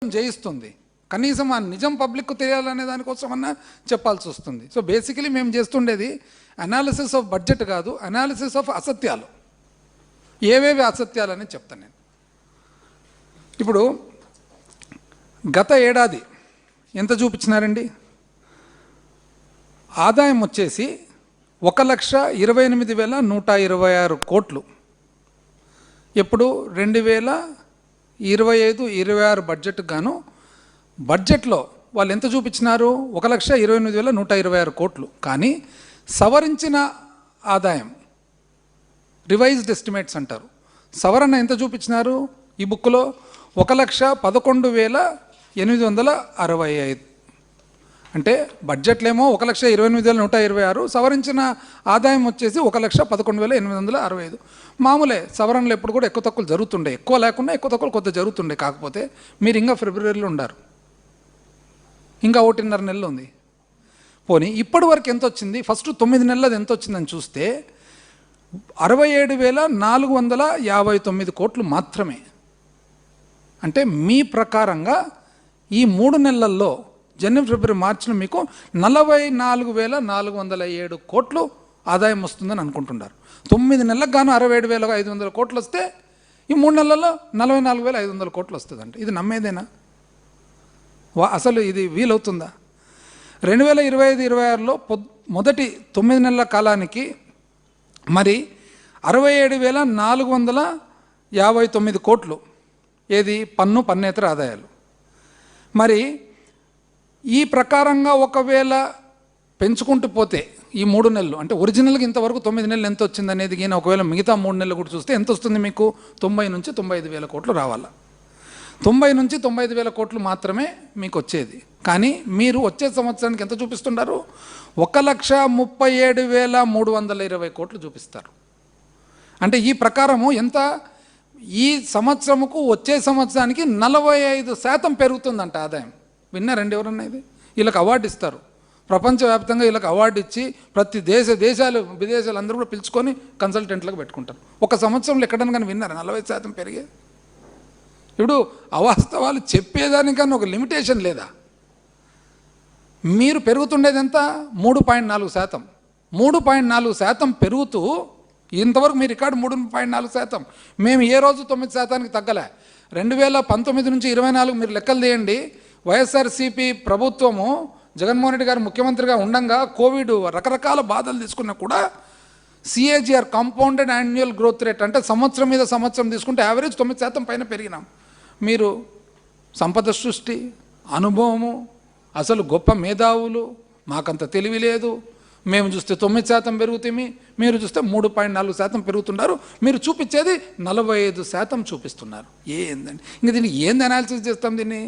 చేయిస్తుంది. కనీసం ఆ నిజం పబ్లిక్కు తెలియాలనే దానికోసమన్నా చెప్పాల్సి వస్తుంది. సో బేసికలీ మేము చేస్తుండేది అనాలిసిస్ ఆఫ్ బడ్జెట్ కాదు, అనాలిసిస్ ఆఫ్ అసత్యాలు. ఏవేవి అసత్యాలని చెప్తాను నేను. ఇప్పుడు గత ఏడాది ఎంత చూపించినారండి? ఆదాయం వచ్చేసి 1,28,126 కోట్లు. ఎప్పుడు 2025-26 బడ్జెట్ గాను బడ్జెట్లో వాళ్ళు ఎంత చూపించినారు? 1,28,126 కోట్లు. కానీ సవరించిన ఆదాయం, రివైజ్డ్ ఎస్టిమేట్స్ అంటారు, సవరణ ఎంత చూపించినారు ఈ బుక్లో? 1,11,865. అంటే బడ్జెట్లో ఏమో 1,28,126, సవరించిన ఆదాయం వచ్చేసి 1,11,865. మామూలే, సవరణలు ఎప్పుడు కూడా ఎక్కువ తక్కువలు జరుగుతుండే, ఎక్కువ లేకుండా ఎక్కువ తక్కువలు కొద్దిగా జరుగుతుండే. కాకపోతే మీరు ఇంకా ఫిబ్రవరిలో ఉండారు, ఇంకా 1.5 నెలలు ఉంది. పోనీ ఇప్పటి వరకు ఎంత వచ్చింది? ఫస్ట్ 9 నెలలది ఎంత వచ్చిందని చూస్తే 67,459 కోట్లు మాత్రమే. అంటే మీ ప్రకారంగా ఈ 3 నెలల్లో జనవరి, ఫిబ్రవరి, మార్చిలో మీకు 44,407 కోట్లు ఆదాయం వస్తుందని అనుకుంటున్నారు. 9 నెలలకు గాను 67,500 కోట్లు వస్తే ఈ 3 నెలల్లో 44,500 కోట్లు వస్తుందంట. ఇది నమ్మేదేనా? అసలు ఇది వీలవుతుందా? 2025-26లో మొదటి 9 నెలల కాలానికి మరి 67,459 కోట్లు ఏది? పన్నేతర ఆదాయాలు. మరి ఈ ప్రకారంగా ఒకవేళ పెంచుకుంటూ పోతే ఈ 3 నెలలు, అంటే ఒరిజినల్గా ఇంతవరకు 9 నెలలు ఎంత వచ్చింది అనేది కానీ ఒకవేళ మిగతా 3 నెలలు కూడా చూస్తే ఎంత వస్తుంది మీకు? 90,000-95,000 కోట్లు రావాలా. 90,000-95,000 కోట్లు మాత్రమే మీకు వచ్చేది. కానీ మీరు వచ్చే సంవత్సరానికి ఎంత చూపిస్తున్నారు? 1,37,320 కోట్లు చూపిస్తారు. అంటే ఈ ప్రకారము ఎంత? ఈ సంవత్సరముకు వచ్చే సంవత్సరానికి 45% పెరుగుతుందంట ఆదాయం. విన్నారండి ఎవరన్నా? ఇది వీళ్ళకి అవార్డు ఇస్తారు, ప్రపంచవ్యాప్తంగా వీళ్ళకి అవార్డు ఇచ్చి ప్రతి దేశాలు విదేశాలు అందరూ కూడా పిలుచుకొని కన్సల్టెంట్లకు పెట్టుకుంటారు. ఒక సంవత్సరంలో ఎక్కడన్నా కానీ విన్నారా 40% పెరిగే? ఇప్పుడు అవాస్తవాలు చెప్పేదానికన్నా ఒక లిమిటేషన్ లేదా? మీరు పెరుగుతుండేది ఎంత? 3.4%. 3.4% పెరుగుతూ ఇంతవరకు మీ రికార్డు 3.4%. మేము ఏ రోజు 9% తగ్గలే. 2019 నుంచి 24 మీరు లెక్కలు తీయండి. వైఎస్ఆర్సీపీ ప్రభుత్వము జగన్మోహన్ రెడ్డి గారు ముఖ్యమంత్రిగా ఉండగా కోవిడ్ రకరకాల బాధలు తీసుకున్నా కూడా CAGR, compounded annual growth rate, అంటే సంవత్సరం మీద సంవత్సరం తీసుకుంటే యావరేజ్ 9% పైన పెరిగినాం. మీరు సంపద సృష్టి, అనుభవము, అసలు గొప్ప మేధావులు, మాకంత తెలివి లేదు, మేము చూస్తే 9% పెరుగుతుంది, మీరు చూస్తే 3.4% పెరుగుతున్నారు. మీరు చూపించేది 45% చూపిస్తున్నారు. ఏందండి ఇంక దీన్ని ఏంది అనాలిసిస్ చేస్తాం దీన్ని?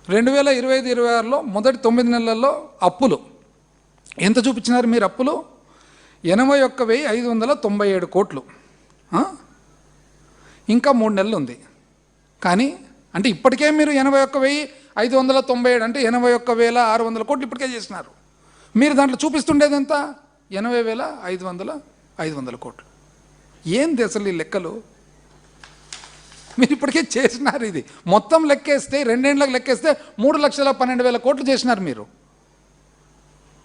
2025-26లో మొదటి 9 నెలల్లో అప్పులు ఎంత చూపించినారు మీరు? అప్పులు 81,597 కోట్లు. ఇంకా 3 నెలలు ఉంది. కానీ అంటే ఇప్పటికే మీరు 81,597 అంటే 81,600 కోట్లు ఇప్పటికే చేసినారు. మీరు దాంట్లో చూపిస్తుండేది ఎంత? 80,500 కోట్లు. ఏంది అసలు ఈ లెక్కలు? మీరు ఇప్పటికే చేసినారు. ఇది మొత్తం లెక్కేస్తే 2 ఏళ్ళకి లెక్కేస్తే 3,12,000 కోట్లు చేసినారు. మీరు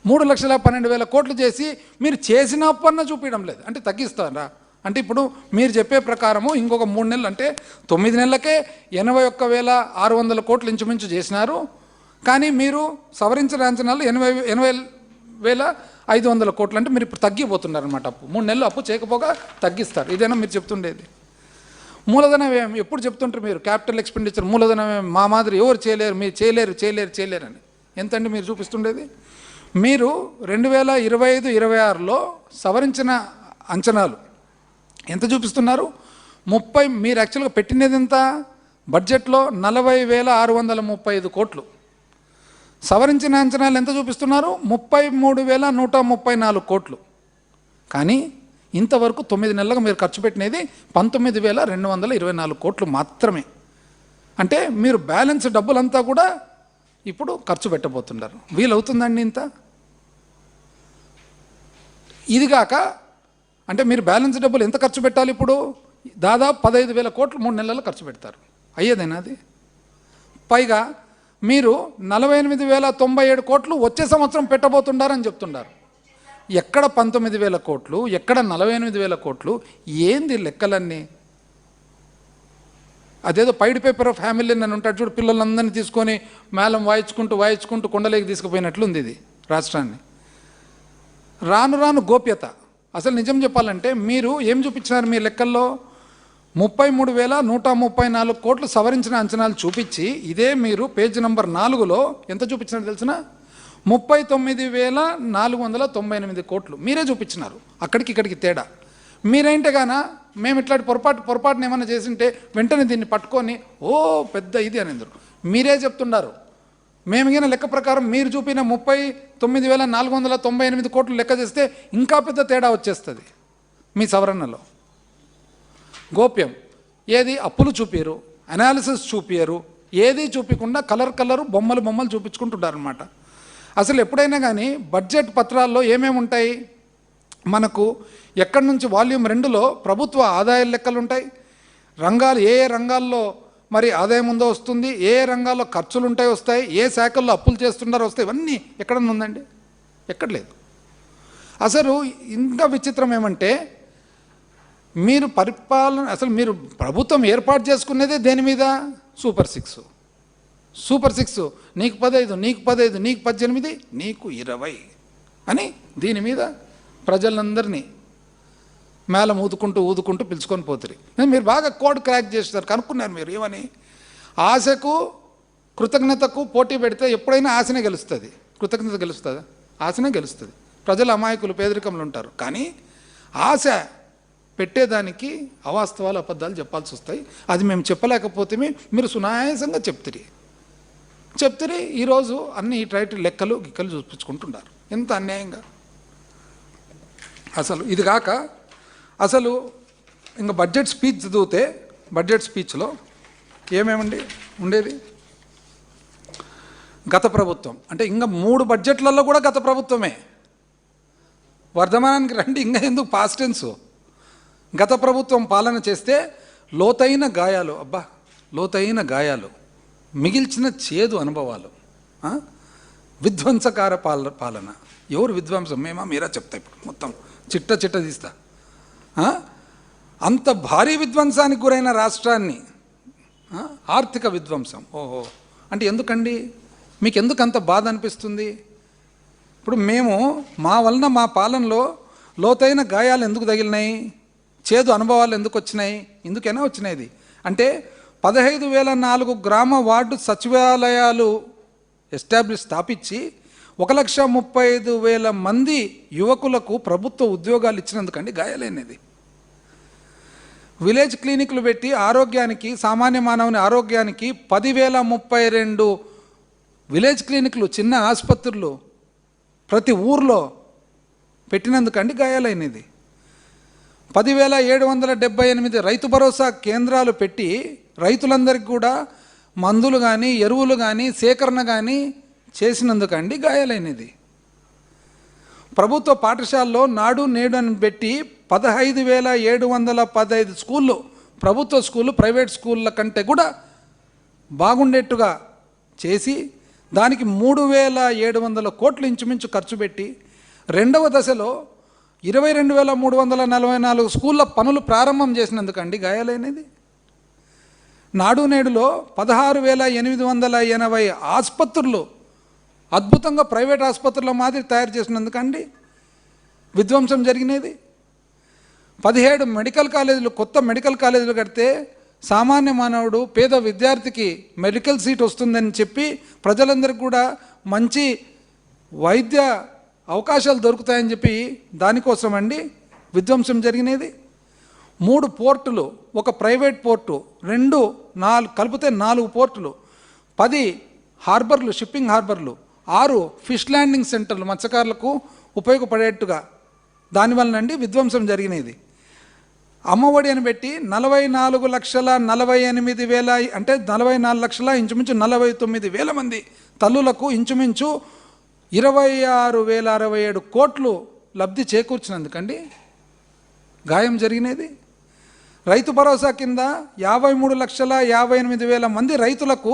3,12,000 కోట్లు చేసి మీరు చేసిన అప్పన్న చూపించడం లేదు. అంటే తగ్గిస్తారా? అంటే ఇప్పుడు మీరు చెప్పే ప్రకారము ఇంకొక 3 నెలలు అంటే 9 నెలలకే 81,600 కోట్లు ఇంచుమించు చేసినారు. కానీ మీరు సవరించిన అంచనాలు 80,500 కోట్లు. అంటే మీరు ఇప్పుడు తగ్గిపోతున్నారు అనమాట. అప్పు 3 నెలలు అప్పు చేయకపోగా తగ్గిస్తారు. ఇదేనా మీరు చెప్తుండేది? మూలధన వ్యయం ఎప్పుడు చెప్తుంటారు మీరు? క్యాపిటల్ ఎక్స్పెండిచర్, మూలధన వ్యయం మా మాదిరి ఎవరు చేయలేరు, మీరు చేయలేరు అని ఎంతండి మీరు చూపిస్తుండేది? మీరు 2025-26లో సవరించిన అంచనాలు ఎంత చూపిస్తున్నారు? మీరు యాక్చువల్గా పెట్టినది ఎంత బడ్జెట్లో? 40,635 కోట్లు. సవరించిన అంచనాలు ఎంత చూపిస్తున్నారు? 33,134 కోట్లు. కానీ ఇంతవరకు 9 నెలలకు మీరు ఖర్చు పెట్టినది 19,224 కోట్లు మాత్రమే. అంటే మీరు బ్యాలెన్స్ డబ్బులంతా కూడా ఇప్పుడు ఖర్చు పెట్టబోతున్నారు. వీలవుతుందండి ఇంత? ఇదిగాక అంటే మీరు బ్యాలెన్స్ డబ్బులు ఎంత ఖర్చు పెట్టాలి? ఇప్పుడు దాదాపు 15,000 కోట్లు 3 నెలల్లో ఖర్చు పెడతారు. అయ్యేదేనా అది? పైగా మీరు 48,097 కోట్లు వచ్చే సంవత్సరం పెట్టబోతుండారని చెప్తున్నారు. ఎక్కడ 19,000 కోట్లు, ఎక్కడ 48,000 కోట్లు? ఏంది లెక్కలన్నీ? అదేదో పైడ్ పేపర్ ఆఫ్ ఫ్యామిలీ అని ఉంటాడు చూడు, పిల్లలందరినీ తీసుకొని మేళం వాయించుకుంటూ కొండలేకి తీసుకుపోయినట్లుంది ఇది రాష్ట్రాన్ని. రాను రాను గోప్యత. అసలు నిజం చెప్పాలంటే మీరు ఏం చూపించినారు మీ లెక్కల్లో? 33,134 కోట్లు సవరించిన అంచనాలు చూపించి, ఇదే మీరు పేజ్ నెంబర్ 4లో ఎంత చూపించినారు తెలిసిన? 39,498 కోట్లు మీరే చూపించినారు. అక్కడికి ఇక్కడికి తేడా. మీరేంటే గానా మేము ఇట్లాంటి పొరపాటును ఏమైనా చేసింటే వెంటనే దీన్ని పట్టుకొని ఓ పెద్ద ఇది అని అందరు మీరే చెప్తున్నారు. మేమిగిన లెక్క ప్రకారం మీరు చూపిన 39,498 కోట్లు లెక్క చేస్తే ఇంకా పెద్ద తేడా వచ్చేస్తుంది మీ సవరణలో. గోప్యం. ఏది అప్పులు చూపారు, అనాలిసిస్ చూపారు, ఏది చూపించకుండా కలరు బొమ్మలు చూపించుకుంటుంటారనమాట. అసలు ఎప్పుడైనా కానీ బడ్జెట్ పత్రాల్లో ఏమేమి ఉంటాయి మనకు? ఎక్కడి నుంచి వాల్యూమ్ 2లో ప్రభుత్వ ఆదాయ లెక్కలు ఉంటాయి, రంగాలు ఏ రంగాల్లో మరి ఆదాయం ఉందో వస్తుంది, ఏ రంగాల్లో ఖర్చులు ఉంటాయి వస్తాయి, ఏ శాఖల్లో అప్పులు చేస్తున్నారో వస్తాయి. ఇవన్నీ ఎక్కడన్నా ఉందండి? ఎక్కడ లేదు. అసలు ఇంకా విచిత్రం ఏమంటే మీరు అసలు మీరు ప్రభుత్వం ఏర్పాటు చేసుకునేదే దేని మీద? Super six. నీకు 15, నీకు 15, నీకు 18, నీకు 20 అని దీని మీద ప్రజలందరినీ మేళం ఊదుకుంటూ పిలుచుకొని పోతారు. మీరు బాగా కోడ్ క్రాక్ చేస్తారు. కనుక్కున్నారు మీరు ఏమని? ఆశకు కృతజ్ఞతకు పోటీ పెడితే ఎప్పుడైనా ఆశనే గెలుస్తుంది, కృతజ్ఞత గెలుస్తుందా? ఆశనే గెలుస్తుంది. ప్రజలు అమాయకులు, పేదరికంలో ఉంటారు. కానీ ఆశ పెట్టేదానికి అవాస్తవాలు, అబద్ధాలు చెప్పాల్సి వస్తాయి. అది మేము చెప్పలేకపోతే మీరు సునాయాసంగా చెప్తిరి. ఈరోజు అన్ని ఇటు లెక్కలు చూపించుకుంటున్నారు. ఎంత అన్యాయంగా! అసలు ఇది కాక అసలు ఇంకా బడ్జెట్ స్పీచ్ చదివితే బడ్జెట్ స్పీచ్లో ఏమేమండి ఉండేది? గత ప్రభుత్వం అంటే ఇంకా 3 బడ్జెట్లలో కూడా గత ప్రభుత్వమే. వర్ధమానానికి రండి, ఇంకా ఎందుకు పాస్ట్ టెన్స్? గత ప్రభుత్వం పాలన చేస్తే లోతైన గాయాలు, మిగిల్చిన చేదు అనుభవాలు, విధ్వంసకార పాలన. ఎవరు విధ్వంసం? మీరా చెప్తా ఇప్పుడు మొత్తం చిట్ట తీస్తా. అంత భారీ విధ్వంసానికి గురైన రాష్ట్రాన్ని ఆర్థిక విధ్వంసం. ఓహో అంటే ఎందుకండి? మీకు ఎందుకు అంత బాధ అనిపిస్తుంది? ఇప్పుడు మా వలన మా పాలనలో లోతైన గాయాలు ఎందుకు తగిలినాయి, చేదు అనుభవాలు ఎందుకు వచ్చినాయి, ఎందుకైనా వచ్చినాయి అంటే 15,004 గ్రామ వార్డు సచివాలయాలు స్థాపించి 1,35,000 మంది యువకులకు ప్రభుత్వ ఉద్యోగాలు ఇచ్చినందుకండి గాయాలైనది. విలేజ్ క్లినిక్లు పెట్టి ఆరోగ్యానికి, సామాన్య మానవుని ఆరోగ్యానికి 10,032 విలేజ్ క్లినిక్లు, చిన్న ఆసుపత్రులు ప్రతి ఊర్లో పెట్టినందుకండి గాయాలైనది. 10,778 రైతు భరోసా కేంద్రాలు పెట్టి రైతులందరికీ కూడా మందులు కానీ, ఎరువులు కానీ, సేకరణ కానీ చేసినందుకండి గాయాలైనది. ప్రభుత్వ పాఠశాలలో నాడు నేడు అని పెట్టి 15,715 స్కూళ్ళు, ప్రభుత్వ స్కూళ్ళు ప్రైవేట్ స్కూళ్ళ కంటే కూడా బాగుండేట్టుగా చేసి దానికి 3,700 కోట్లు ఇంచుమించు ఖర్చు పెట్టి 2వ దశలో 22,344 స్కూళ్ళ పనులు ప్రారంభం చేసినందుకండి గాయాలైనది. నాడు నేడులో 16,880 ఆసుపత్రులు అద్భుతంగా ప్రైవేట్ ఆసుపత్రుల మాదిరి తయారు చేసినందుకండి విధ్వంసం జరిగినది. 17 మెడికల్ కాలేజీలు, కొత్త మెడికల్ కాలేజీలు కడితే సామాన్య మానవుడు, పేద విద్యార్థికి మెడికల్ సీట్ వస్తుందని చెప్పి ప్రజలందరికీ కూడా మంచి వైద్య అవకాశాలు దొరుకుతాయని చెప్పి దానికోసం అండి విధ్వంసం జరిగినది. 3 పోర్టులు, ఒక ప్రైవేట్ పోర్టు, 4 కలిపితే 4 పోర్టులు, 10 హార్బర్లు, షిప్పింగ్ హార్బర్లు, 6 ఫిష్ ల్యాండింగ్ సెంటర్లు మత్స్యకారులకు ఉపయోగపడేట్టుగా దానివల్లనండి విధ్వంసం జరిగినది. అమ్మఒడి అని పెట్టి 44,48,000 అంటే 44 లక్షల ఇంచుమించు 49,000 మంది తల్లులకు ఇంచుమించు 26,067 కోట్లు లబ్ధి చేకూర్చినందుకండి గాయం జరిగినది. రైతు భరోసా కింద 53,58,000 మంది రైతులకు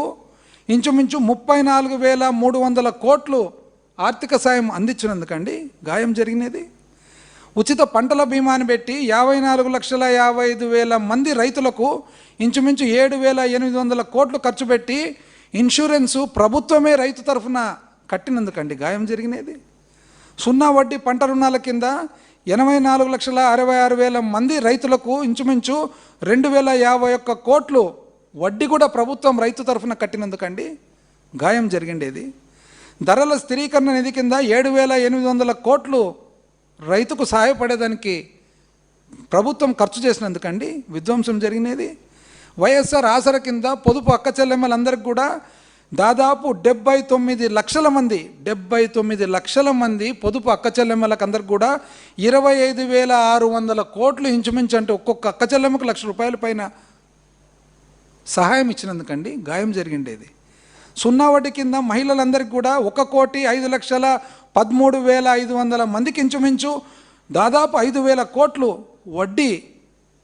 ఇంచుమించు 34,300 కోట్లు ఆర్థిక సాయం అందించినందుకండి గాయం జరిగినది. ఉచిత పంటల బీమాని పెట్టి 54,55,000 మంది రైతులకు ఇంచుమించు 7,800 కోట్లు ఖర్చు పెట్టి ఇన్సూరెన్సు ప్రభుత్వమే రైతు తరఫున కట్టినందుకండి గాయం జరిగినది. సున్నా వడ్డీ పంట రుణాల కింద 84,66,000 మంది రైతులకు ఇంచుమించు 2,051 కోట్లు వడ్డీ కూడా ప్రభుత్వం రైతు తరఫున కట్టినందుకండి గాయం జరిగిండేది. ధరల స్థిరీకరణ నిధి కింద 7,800 కోట్లు రైతుకు సహాయపడేదానికి ప్రభుత్వం ఖర్చు చేసినందుకండి విధ్వంసం జరిగినది. వైఎస్ఆర్ ఆసరా కింద పొదుపు అక్క చెల్లెమ్మలందరికీ కూడా దాదాపు 79 లక్షల మంది పొదుపు అక్క చెల్లెమ్మలకు అందరికి కూడా 25,600 కోట్లు ఇంచుమించు, అంటే ఒక్కొక్క అక్క చెల్లెమ్మకు ₹1,00,000 పైన సహాయం ఇచ్చినందుకండి గాయం జరిగిండేది. సున్నా వడ్డీ కింద మహిళలందరికీ కూడా 1,05,13,500 మందికి ఇంచుమించు దాదాపు 5,000 కోట్లు వడ్డీ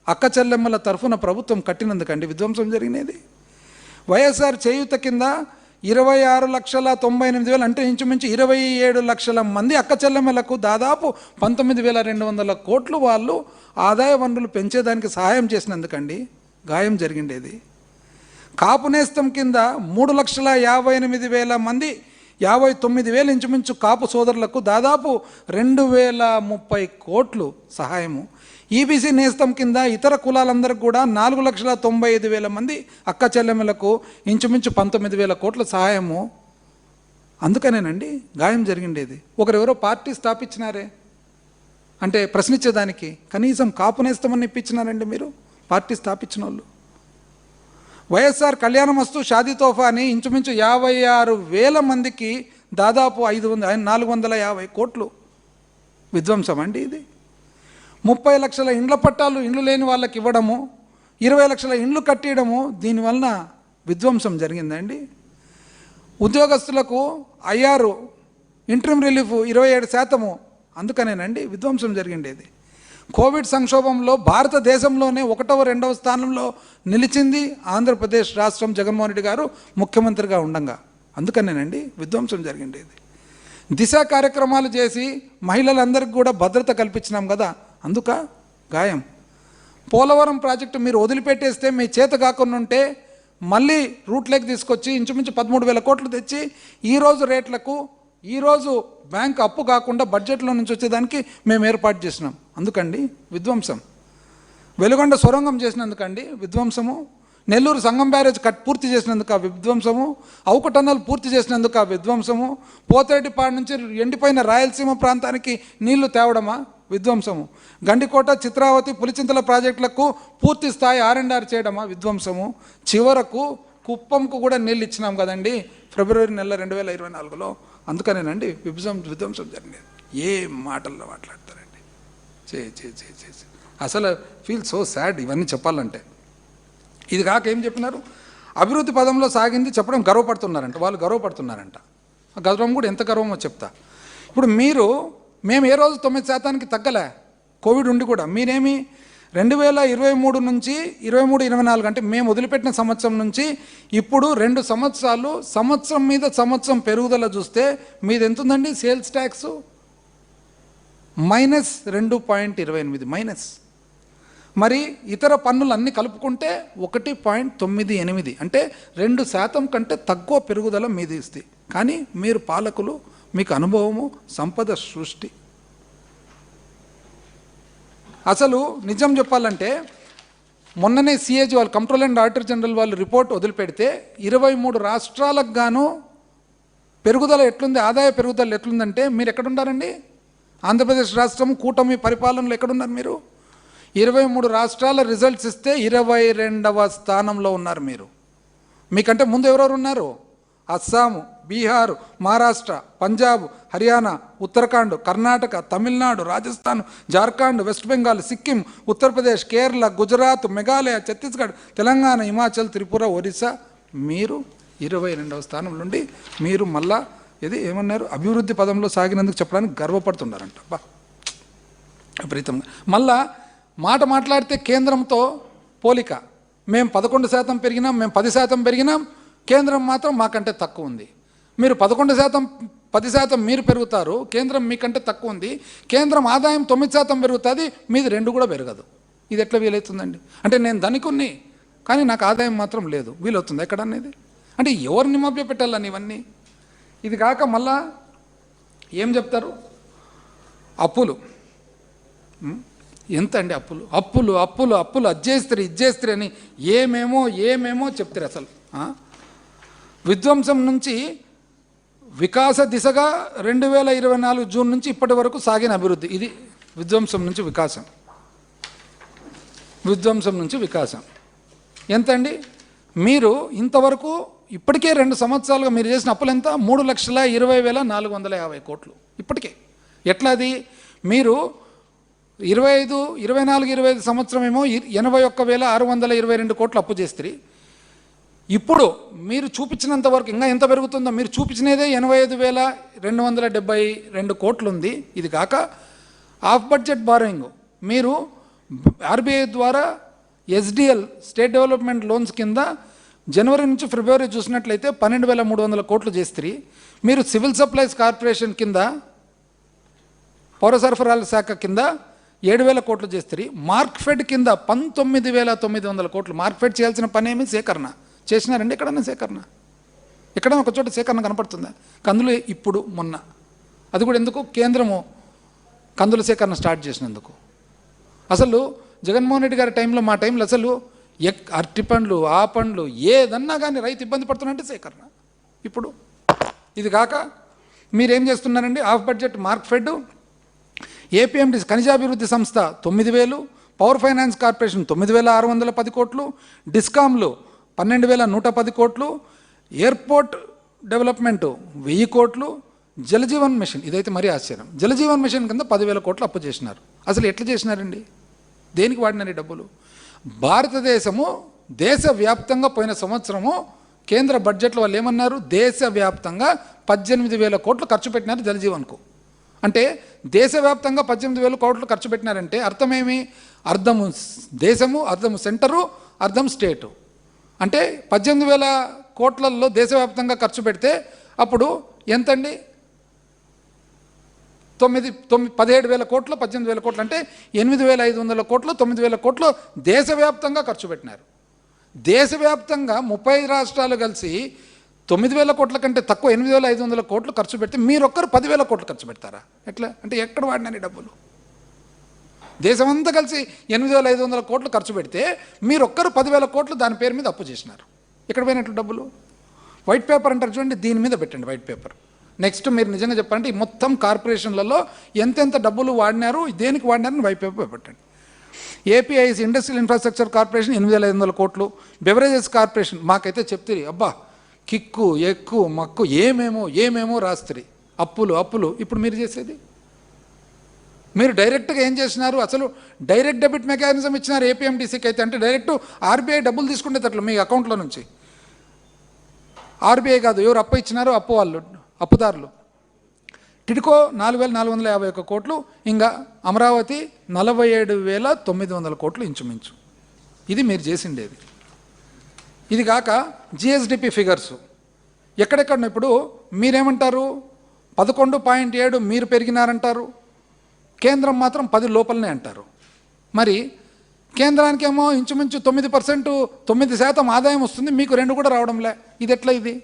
అక్క చెల్లెమ్మల తరఫున ప్రభుత్వం కట్టినందుకండి విధ్వంసం జరిగినది. వైఎస్ఆర్ చేయూత కింద 26,98,000 అంటే ఇంచుమించు 27 లక్షల మంది అక్క చెల్లెమ్మలకు దాదాపు 19,200 కోట్లు వాళ్ళు ఆదాయ వనరులు పెంచేదానికి సహాయం చేసినందుకండి గాయం జరిగిండేది. కాపు నేస్తం కింద 3,58,000 మంది 59,000 ఇంచుమించు కాపు సోదరులకు దాదాపు 2,030 కోట్లు సహాయము. ఈబీసీ నేస్తం కింద ఇతర కులాలందరికీ కూడా 4,95,000 మంది అక్క చెల్లెమ్మలకు ఇంచుమించు 19,000 కోట్ల సహాయము. అందుకనేనండి గాయం జరిగిండేది. ఒకరెవరో పార్టీ స్థాపించినారే అంటే ప్రశ్నించేదానికి కనీసం కాపు నేస్తామని ఇప్పించినారండి మీరు పార్టీ స్థాపించిన వాళ్ళు. వైఎస్ఆర్ కళ్యాణమస్తు షాదీ తోఫా అని ఇంచుమించు 56,000 మందికి దాదాపు 450 కోట్లు విధ్వంసం అండి ఇది. 30 లక్షల ఇండ్ల పట్టాలు ఇండ్లు లేని వాళ్ళకి ఇవ్వడము, 20 లక్షల ఇండ్లు కట్టియడము, దీనివలన విధ్వంసం జరిగిందండి. ఉద్యోగస్తులకు ఐఆర్ ఇంటరిమ్ రిలీఫ్ 27%, అందుకనేనండి విధ్వంసం జరిగిండేది. కోవిడ్ సంక్షోభంలో భారతదేశంలోనే 1వ 2వ స్థానంలో నిలిచింది ఆంధ్రప్రదేశ్ రాష్ట్రం జగన్మోహన్ రెడ్డి గారు ముఖ్యమంత్రిగా ఉండంగా, అందుకనేనండి విధ్వంసం జరిగిండేది. దిశ కార్యక్రమాలు చేసి మహిళలందరికీ కూడా భద్రత కల్పించినాం కదా, అందుక గాయం. పోలవరం ప్రాజెక్టు మీరు వదిలిపెట్టేస్తే మీ చేత కాకుండా ఉంటే మళ్ళీ రూట్లోకి తీసుకొచ్చి ఇంచుమించు 13,000 కోట్లు తెచ్చి ఈరోజు రేట్లకు ఈరోజు బ్యాంక్ అప్పు కాకుండా బడ్జెట్లో నుంచి వచ్చేదానికి మేము ఏర్పాటు చేసినాం, అందుకండి విధ్వంసం. వెలుగొండ సొరంగం చేసినందుకండి విధ్వంసము. నెల్లూరు సంగం బ్యారేజ్ పూర్తి చేసినందుకు ఆ విధ్వంసము. అవుకు టన్నల్ పూర్తి చేసినందుకు ఆ విధ్వంసము. పోతేటిపాడు నుంచి ఎండిపోయిన రాయలసీమ ప్రాంతానికి నీళ్లు తేవడమా విధ్వంసము. గండికోట, చిత్రావతి, పులిచింతల ప్రాజెక్టులకు పూర్తి స్థాయి R&R చేయడమా విధ్వంసము. చివరకు కుప్పంకు కూడా నీళ్ళు ఇచ్చినాం కదండి ఫిబ్రవరి నెల 2024లో, అందుకనేనండి విధ్వంసం జరిగింది. ఏ మాటల్లో మాట్లాడతారండి, చే అసలు ఫీల్ సో సాడ్ ఇవన్నీ చెప్పాలంటే. ఇది కాక ఏం చెప్పినారు, అభివృద్ధి పదంలో సాగింది చెప్పడం గర్వపడుతున్నారంట, వాళ్ళు గర్వపడుతున్నారంట. ఆ గర్వం కూడా ఎంత గర్వమో చెప్తా. ఇప్పుడు మేము ఏ రోజు 9% తగ్గలే కోవిడ్ ఉండి కూడా. మీరేమి 2023 నుంచి 23-24 అంటే మేము వదిలిపెట్టిన సంవత్సరం నుంచి ఇప్పుడు 2 సంవత్సరాలు సంవత్సరం మీద సంవత్సరం పెరుగుదల చూస్తే మీది ఎంత ఉందండి? Sales tax -2.28 minus. మరి ఇతర పన్నులు అన్నీ కలుపుకుంటే 1.98 అంటే 2% కంటే తక్కువ పెరుగుదల మీది ఇస్తుంది. కానీ మీరు పాలకులు, మీకు అనుభవము, సంపద సృష్టి. అసలు నిజం చెప్పాలంటే మొన్ననే సిఏజీ వాళ్ళు కంట్రోల్ అండ్ ఆడిటర్ జనరల్ వాళ్ళు రిపోర్ట్ వదిలిపెడితే 23 రాష్ట్రాలకు గాను పెరుగుదల ఎట్లుంది, ఆదాయ పెరుగుదల ఎట్లుందంటే మీరు ఎక్కడున్నారండి? ఆంధ్రప్రదేశ్ రాష్ట్రం కూటమి పరిపాలనలో ఎక్కడున్నారు మీరు? 23 రాష్ట్రాల రిజల్ట్స్ ఇస్తే 22వ స్థానంలో ఉన్నారు మీరు. మీకంటే ముందు ఎవరెవరు ఉన్నారు? అస్సాము, బీహారు, మహారాష్ట్ర, పంజాబ్, హర్యానా, ఉత్తరాఖండ్, కర్ణాటక, తమిళనాడు, రాజస్థాన్, జార్ఖండ్, వెస్ట్ బెంగాల్, సిక్కిం, ఉత్తరప్రదేశ్, కేరళ, గుజరాత్, మేఘాలయ, ఛత్తీస్గఢ్, తెలంగాణ, హిమాచల్, త్రిపుర, ఒరిస్సా. మీరు 22వ స్థానం నుండి మీరు మళ్ళా ఏమన్నారు, అభివృద్ధి పదంలో సాగినందుకు చెప్పడానికి గర్వపడుతున్నారంట. బా విపరీతంగా. మళ్ళా మాట్లాడితే కేంద్రంతో పోలిక. మేము 11% పెరిగినాం, మేము 10% పెరిగినాం, కేంద్రం మాత్రం మాకంటే తక్కువ ఉంది. మీరు 11%, 10% మీరు పెరుగుతారు, కేంద్రం మీకంటే తక్కువ ఉంది. కేంద్రం ఆదాయం 9% పెరుగుతుంది, మీది 2 కూడా పెరగదు. ఇది ఎట్లా వీలవుతుందండి? అంటే నేను ధనికుని కానీ నాకు ఆదాయం మాత్రం లేదు, వీలవుతుంది ఎక్కడ అనేది? అంటే ఎవరిని మభ్య పెట్టాలని ఇవన్నీ? ఇది కాక మళ్ళా ఏం చెప్తారు? అప్పులు. ఎంత అండి అప్పులు? అప్పులు అప్పులు అప్పులు, అజ్జేస్త్రి ఇజ్జేస్త్రి అని ఏమేమో చెప్తారు. అసలు విధ్వంసం నుంచి వికాస దిశగా 2024 జూన్ నుంచి ఇప్పటి వరకు సాగిన అభివృద్ధి ఇది. విధ్వంసం నుంచి వికాసం, విధ్వంసం నుంచి వికాసం ఎంత అండి? మీరు ఇంతవరకు ఇప్పటికే 2 సంవత్సరాలుగా మీరు చేసిన అప్పులు ఎంత? 3,20,450 కోట్లు ఇప్పటికే. ఎట్లా అది? మీరు 24, 25 సంవత్సరం ఏమో 81,622 కోట్లు అప్పు చేస్తారు. ఇప్పుడు మీరు చూపించినంత వరకు ఇంకా ఎంత పెరుగుతుందో? మీరు చూపించినదే 85,272 కోట్లు ఉంది. ఇది కాక ఆఫ్ బడ్జెట్ బారోయింగ్ మీరు ఆర్బీఐ ద్వారా ఎస్డిఎల్ స్టేట్ డెవలప్మెంట్ లోన్స్ కింద జనవరి నుంచి ఫిబ్రవరి చూసినట్లయితే 12,300 కోట్లు చేస్తారు. మీరు సివిల్ సప్లైస్ కార్పొరేషన్ కింద, పౌర సరఫరాల శాఖ కింద 7,000 కోట్లు చేస్తారు. మార్క్ఫెడ్ కింద 19,900 కోట్లు. మార్క్ఫెడ్ చేయాల్సిన పని ఏమి? సేకరణ చేసినారండి? ఎక్కడన్నా సేకరణ? ఎక్కడన్నా ఒక చోట సేకరణ కనపడుతుందా? కందులు ఇప్పుడు మొన్న, అది కూడా ఎందుకు? కేంద్రము కందుల సేకరణ స్టార్ట్ చేసినందుకు. అసలు జగన్మోహన్ రెడ్డి గారి టైంలో, మా టైంలో అసలు అరటి పండ్లు, ఆ పండ్లు ఏదన్నా కానీ రైతు ఇబ్బంది పడుతున్నంటే సేకరణ. ఇప్పుడు ఇది కాక మీరేం చేస్తున్నారండి? ఆఫ్ బడ్జెట్ మార్క్ఫెడ్, ఏపీఎండి ఖనిజాభివృద్ధి సంస్థ 9,000, పవర్ ఫైనాన్స్ కార్పొరేషన్ 9,610 కోట్లు, డిస్కామ్లు 12,110 కోట్లు, ఎయిర్పోర్ట్ డెవలప్మెంట్ 1000 కోట్లు, జలజీవన్ మిషన్, ఇదైతే మరీ ఆశ్చర్యం, జలజీవన్ మిషన్ కింద 10,000 కోట్లు అప్పు చేసినారు. అసలు ఎట్లా చేసినారండి? దేనికి వాడినారు ఈ డబ్బులు? భారతదేశము దేశవ్యాప్తంగా పోయిన సంవత్సరము కేంద్ర బడ్జెట్లో వాళ్ళు ఏమన్నారు? దేశవ్యాప్తంగా 18,000 కోట్లు ఖర్చు పెట్టినారు జలజీవన్కు. అంటే దేశవ్యాప్తంగా 18,000 కోట్లు ఖర్చు పెట్టినారంటే అర్థమేమి? అర్థము దేశము, అర్థము సెంటరు, అర్థం స్టేటు. అంటే 18,000 కోట్లలో దేశవ్యాప్తంగా ఖర్చు పెడితే అప్పుడు ఎంతండి? 17,000 కోట్లు, 18,000 కోట్లు అంటే 8,500 కోట్లు, 9,000 కోట్లు దేశవ్యాప్తంగా ఖర్చు పెట్టినారు. దేశవ్యాప్తంగా 30 రాష్ట్రాలు కలిసి 9,000 కోట్ల కంటే తక్కువ 8,500 కోట్లు ఖర్చు పెడితే మీరొక్కరు 10,000 కోట్లు ఖర్చు పెడతారా? ఎట్లా? అంటే ఎక్కడ వాడినారు డబ్బులు? దేశమంతా కలిసి 8,500 కోట్లు ఖర్చు పెడితే మీరొక్కరు 10,000 కోట్లు దాని పేరు మీద అప్పు చేసినారు. ఎక్కడ పోయినట్లు డబ్బులు? వైట్ పేపర్ అంటారు చూడండి, దీని మీద పెట్టండి వైట్ పేపర్. నెక్స్ట్ మీరు నిజంగా చెప్పాలంటే ఈ మొత్తం కార్పొరేషన్లలో ఎంతెంత డబ్బులు వాడినారు, దేనికి వాడినారని వైట్ పేపర్ పెట్టండి. ఏపీఐసి ఇండస్ట్రియల్ ఇన్ఫ్రాస్ట్రక్చర్ కార్పొరేషన్ 8,500 కోట్లు, బెవరేజెస్ కార్పొరేషన్ మాకైతే చెప్తుంది అబ్బా కిక్కు ఎక్కువ మక్కు ఏమేమో రాస్తుంది. అప్పులు అప్పులు. ఇప్పుడు మీరు చేసేది, మీరు డైరెక్ట్గా ఏం చేసినారు? అసలు డైరెక్ట్ డెబిట్ మెకానిజం ఇచ్చినారు ఏపీఎండిసికి అయితే. అంటే డైరెక్ట్ ఆర్బీఐ డబ్బులు తీసుకునేటట్లు మీ అకౌంట్లో నుంచి. ఆర్బీఐ కాదు, ఎవరు అప్పు ఇచ్చినారో అప్పు వాళ్ళు, అప్పుదారులు. టిడ్కో 4,451 కోట్లు, ఇంకా అమరావతి 47,900 కోట్లు ఇంచుమించు. ఇది మీరు చేసిండేది. ఇది కాక జిఎస్డిపి ఫిగర్స్ ఎక్కడెక్కడ. ఇప్పుడు మీరేమంటారు? 11.7 మీరు పెరిగినారంటారు, కేంద్రం మాత్రం 10 లోపలనే అంటారు. మరి కేంద్రానికేమో ఇంచుమించు 9% 9% ఆదాయం వస్తుంది, మీకు 2 కూడా రావడంలే. ఇది ఎట్లా? ఇది